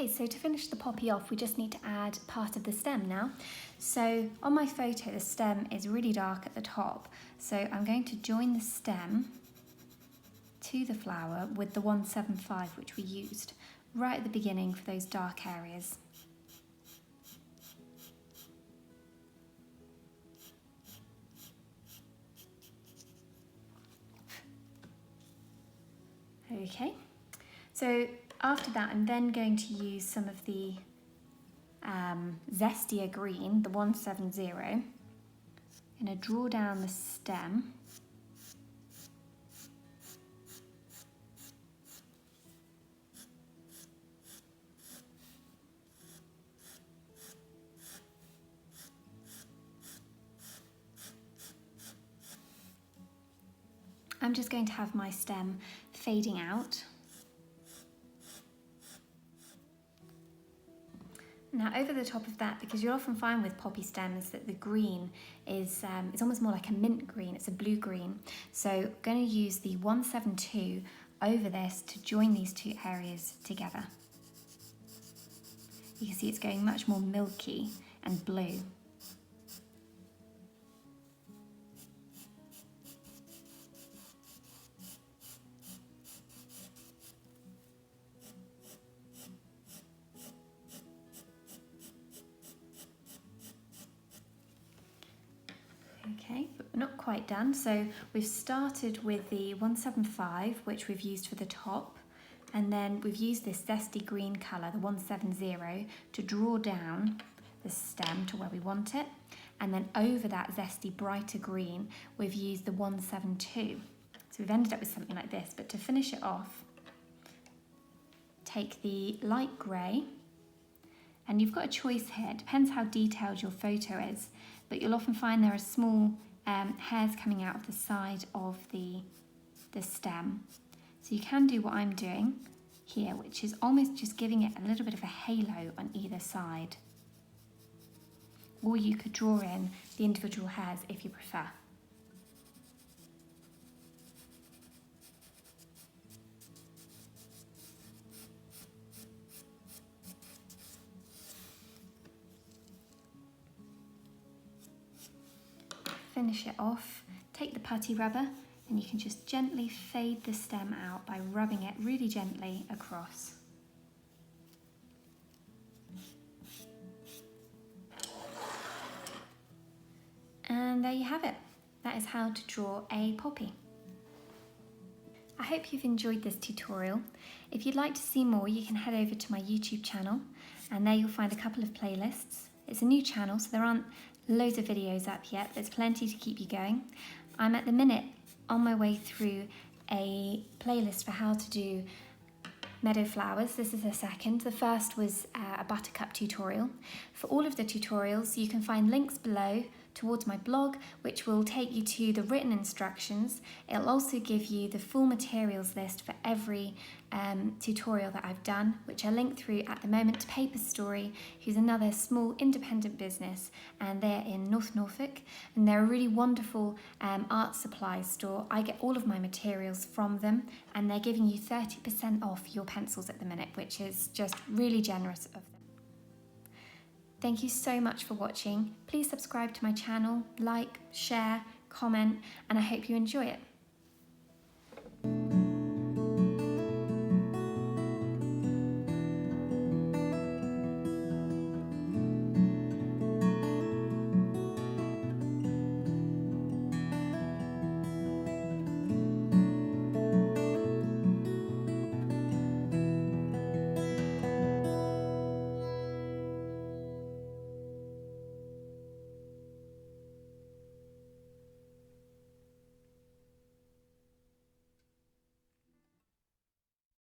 Okay, so to finish the poppy off, we just need to add part of the stem now. So on my photo, the stem is really dark at the top. So I'm going to join the stem to the flower with the 175, which we used right at the beginning for those dark areas. Okay, so after that, I'm then going to use some of the zestier green, the 170. I'm going to draw down the stem. I'm just going to have my stem fading out. Now over the top of that, because you'll often find with poppy stems that the green is it's almost more like a mint green, it's a blue green. So I'm going to use the 172 over this to join these two areas together. You can see it's going much more milky and blue. Okay, but we're not quite done. So we've started with the 175, which we've used for the top, and then we've used this zesty green colour, the 170, to draw down the stem to where we want it. And then over that zesty brighter green, we've used the 172. So we've ended up with something like this, but to finish it off, take the light grey, and you've got a choice here. It depends how detailed your photo is, but you'll often find there are small hairs coming out of the side of the stem. So you can do what I'm doing here, which is almost just giving it a little bit of a halo on either side. Or you could draw in the individual hairs if you prefer. Finish it off, take the putty rubber, and you can just gently fade the stem out by rubbing it really gently across. And there you have it. That is how to draw a poppy. I hope you've enjoyed this tutorial. If you'd like to see more, you can head over to my YouTube channel, and there you'll find a couple of playlists. It's a new channel, so there aren't loads of videos up yet. There's plenty to keep you going. I'm at the minute on my way through a playlist for how to do meadow flowers. This is the second. The first was a buttercup tutorial. For all of the tutorials, you can find links below towards my blog, which will take you to the written instructions. It'll also give you the full materials list for every tutorial that I've done, which I link through at the moment to Paper Story, who's another small independent business, and they're in North Norfolk, and they're a really wonderful art supply store. I get all of my materials from them, and they're giving you 30% off your pencils at the minute, which is just really generous of them. Thank you so much for watching. Please subscribe to my channel, like, share, comment, and I hope you enjoy it.